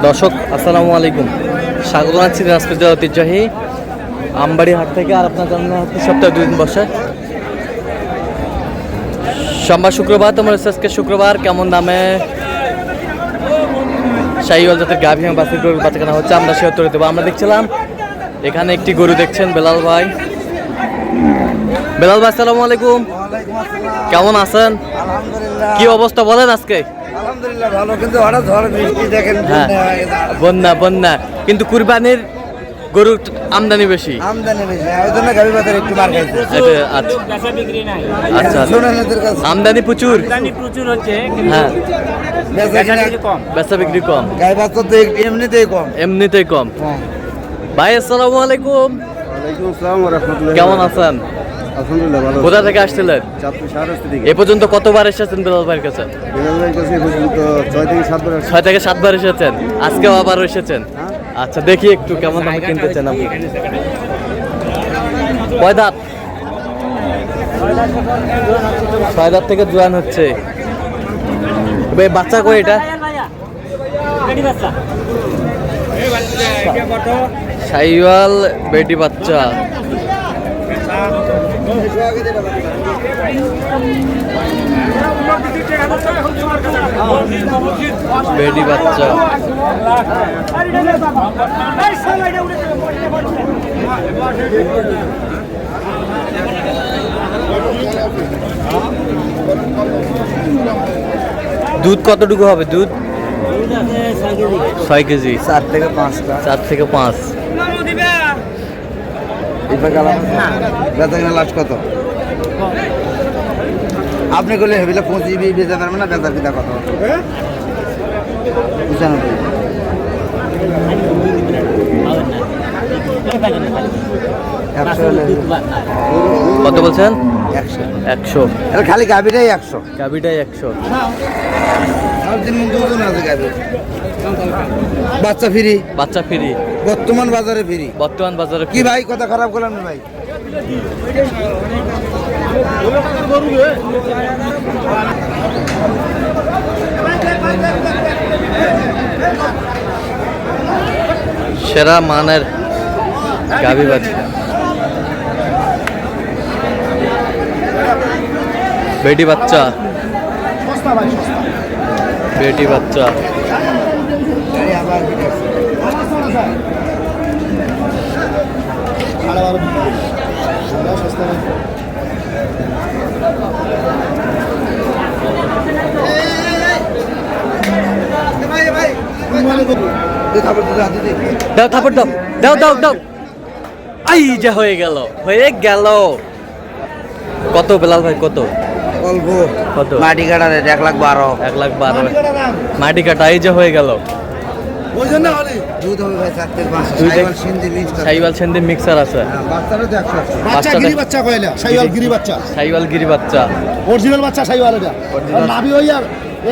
দর্শক আসসালামু আলাইকুম, স্বাগত জানাচ্ছি দিনাজপুর জেলার ঐতিহ্যবাহী আমবাড়ি হাট থেকে। আর আপনার জন্য সপ্তাহে 2 দিন বসে, সোমবার শুক্রবার। তোমার আজকে শুক্রবার। কেমন দামে শাহিওয়াল জাতের গাভী এবং বাছুর গরুর বাচ্চা কেনা হচ্ছে আমরা সে উত্তর দেবো। আমরা দেখছিলাম এখানে একটি গরু দেখছেন বেলাল ভাই। বেলাল ভাই আসসালামু আলাইকুম, কেমন আছেন? কি অবস্থা বলেন আজকে? আলহামদুলিল্লাহ ভালো, কিন্তু হঠাৎ ঝড় বৃষ্টি দেখেন। হ্যাঁ, বন্যা কিন্তু কুরবানির গরুর আমদানি বেশি। ওই জন্য গাভী বাজার একটু মার খাইছে। আচ্ছা, আমদানি প্রচুর হচ্ছে, হ্যাঁ, বেচা বিক্রি কম। গাভী বাজার তো এমনিতেই কম। ভাই আসসালামু আলাইকুম। ওয়ালাইকুম আসসালাম ওয়া রাহমাতুল্লাহ। কেমন আছেন? আলহামদুলিল্লাহ ভালো। কোথা থেকে আসছিলেন? চাঁদপুর শহর থেকে। এ পর্যন্ত কতবার এসেছেন বেলাল ভাইয়ের কাছে? বেলাল ভাইয়ের কাছে পর্যন্ত 6 থেকে 7 বার। 6 থেকে 7 বার এসেছেন, আজকেও আবার এসেছেন। আচ্ছা, দেখি একটু কেমন দামে কিনতেছেন আপনি। কয় দাঁত? 6 দাঁত থেকে জোয়ান হচ্ছে। বাচ্চা কই এটা? শাহিওয়াল বেটি বাচ্চা। বেটি বাচ্চা দুধ কতটুকু হবে? দুধ 6 কেজি। 4 থেকে 5 4 থেকে 5। বেচা কিনা লাস্ট কত? আপনি করলে হেবিলে 25 বেচা পারবেন না। বেচার কিনা কত? 95। কত বলছেন? 100। খালি গাভিটাই 100। গাভিটাই 100। বাচ্চা ফ্রি। বাচ্চা ফ্রি। বর্তমান বাজারে ফ্রি। বর্তমান বাজারে কি ভাই কথা খারাপ করলাম না ভাই? সেরা মানের গাভী বাচ্চা। বেটি বাচ্চা। বেটি বাচ্চা। দাও থাপড় দাও, দাও দাও দাও। আই যা হয়ে গেল, হয়ে গেল। কত বেলাল ভাই? কত? অল্প। কত? মাটি কাটা 1,12,000। 1,12,000 মাটি কাটা। এই যে হয়ে গেল। দুধ হবে ভাই 4 থেকে 5। শাহিওয়াল সিন্ধি মিক্সার আছে। বাচ্চাটা তো 100। বাচ্চা গিরি বাচ্চা কইলা, শাহিওয়াল গিরি বাচ্চা। শাহিওয়াল গিরি বাচ্চা, অরিজিনাল বাচ্চা শাহিওয়াল এটা। নাভি হইয়া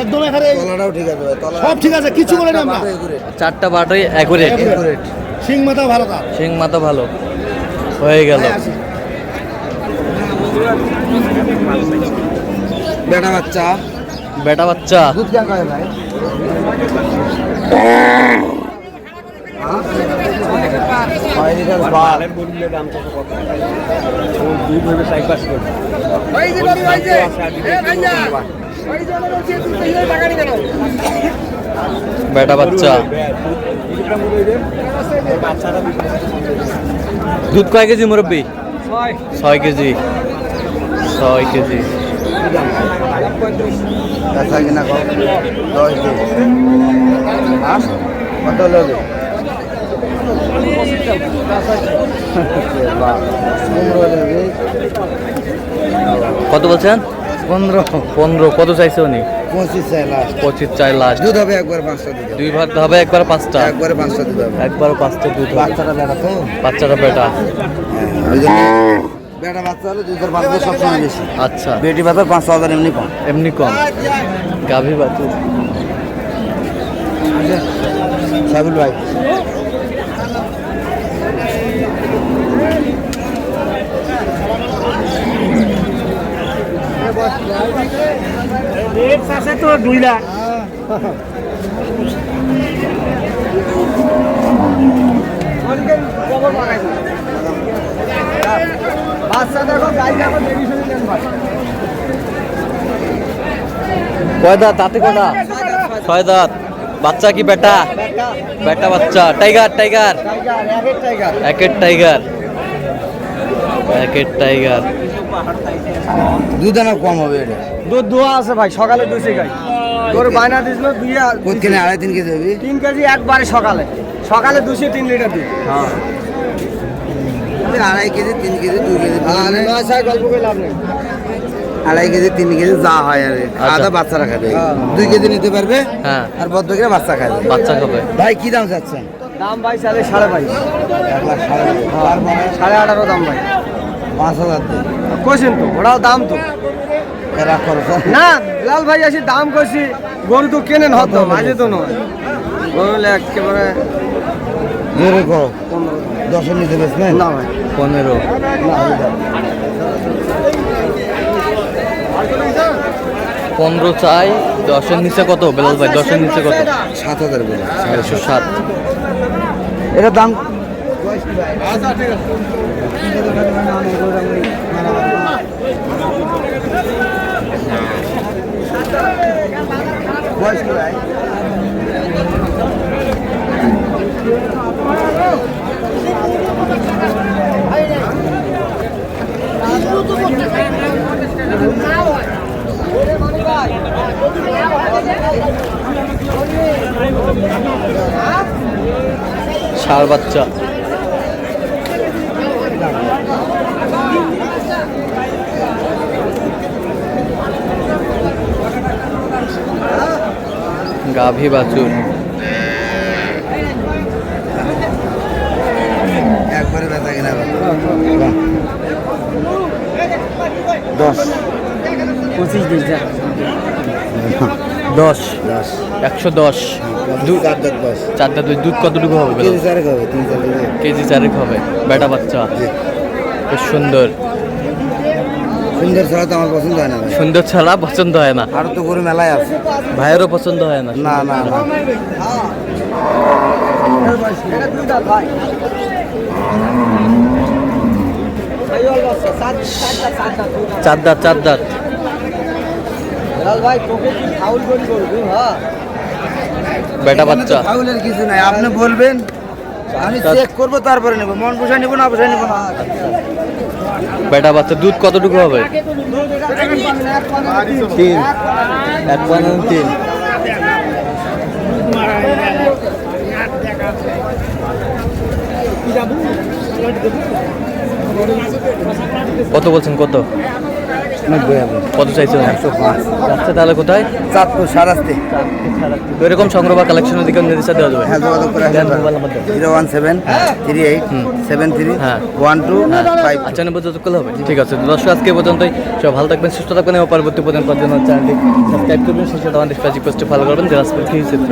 একদম এখানে তলাটাও ঠিক আছে ভাই, তলা সব ঠিক আছে, কিছু বলে না আমরা। 4টা বাটই একুরেট। সিং মাথা ভালো তার। সিং মাথা ভালো। হয়ে গেল। বেটা বাচ্চা। বেটা বাচ্চা। দুধ কেন করে ভাই? বেটা বাচ্চা। দুধ কয় কেজি মুরব্বী? 6 কেজি। 6 কেজি। বেচা কিনা কম 10 দিন। কত লোকে? কত বলছেন? 15। কত চাইছে উনি? 25 চাই লাস্ট। 25 চাই লাস্ট। দুধ হবে একবার 5টা দুধ। 2 ভাগ হবে একবার 5টা। একবারে 5টা দুধ হবে। একবার 5টা দুধ হবে। বাচ্চাটা বেটা তো। বাচ্চাটা বেটা। ওই জন্য বেটা বাচ্চা হলে দুধের বাচ্চা সবসময় বেশি। আচ্ছা, বেটি বাচ্চা 5,000 এমনি কম। এমনি কম। গাভী বাচ্চা। সাবিল ভাই রেট আছে তো 2 লাখ। কয় দাঁত দাঁতে কটা? 6 দাঁত। বাচ্চা কি বেটা? বেটা বাচ্চা। টাইগার টাইগার একের টাইগার একের টাইগার। দুধ আনা কম হবে এটা। দুধ দোয়া আছে ভাই, সকালে দুষে গাই তোর বায়না দিছিল কোথেকে 2.5-3 কেজি হবে? 3 কেজি একবারে সকালে সকালে 203 লিটার দুধ। হ্যাঁ 2.5 কেজি 3 কেজি 2 কেজি গল্প করে লাভ নেই। 2.5 কেজি 3 কেজি যা হয় আর আদা বাচ্চারা খাবে। 2 কেজি নিতে পারবে হ্যাঁ আর বদ্ধকে বাচ্চা খাবে। বাচ্চা খাবে। ভাই কি দাম চাচ্ছেন? দাম ভাই চালে 22.5, 18.5 দাম ভাই। 5,000 দেন কোশেন তো ওরাও দাম তো এরা খরচ না লাল ভাই আসি দাম কইছি, গরু তো কেনেন হতো মাঝে তো নয়, গরু একেবারে জোরে কো 10 নিতে বেচবেন না ভাই 15। 15 চাই। 10-এর নিচে কত বেলাল ভাই? 10-এর নিচে কত? 7,000 বলে 7.5। এটা দাম ষাঁড় বাচ্চা। গাভী বাছুর। একবারে বেচা কিনা 10 25 দিন যা 10 10 110। দুধ 4 দাঁত বয়স 4 দাঁত। দুধ কতটুকু হবে বেলাল? কেজি 4 হবে 3-4 কেজি কেজি 4 হবে। বেটা বাচ্চা বেশ সুন্দর। সুন্দর ছাড়া তো আমার পছন্দ হয় না ভাই। সুন্দর ছাড়া পছন্দ হয় না। আর তো গরু মেলায় আছে। ভাইয়েরও পছন্দ হয় না। না না না চার দাঁত 4 দাঁত। লাল ভাই তোকে কি ফাউল করি করবি? হ্যাঁ বেটা বাচ্চা। ফাউলের কিছু নাই, আপনি বলবেন আমি চেক করবো তারপরে নেবো। মন পোষায় নেবো না পোষায় নেবো না। বেটা বাচ্চা। দুধ কতটুকু হবে? 3 1.3। কত বলছেন? কত 90 হবে। কত চাইছেন? 105 যাচ্ছে তাহলে কোথায়? চাঁদপুর সারাস্তে। তো এরকম সংগ্রহ বা কালেকশনের দিকে নির্দেশনা দেওয়া যাবে। হ্যাঁ যোগাযোগ করে আসবেন। মোবাইল নাম্বার দেন। 017 38 73 হ্যাঁ। 12 5। আচ্ছা, যোগাযোগ করলে হবে। ঠিক আছে দর্শক, আজকে এই পর্যন্তই। সব ভালো থাকবেন, সুস্থ থাকবেন এবং পরবর্তী পর্যন্ত চ্যানেলটি সাবস্ক্রাইব করবেন, সেই সাথে আমাদের ফেসবুক পোস্টে ফলো করবেন। দিনাজপুর কৃষি চিত্র।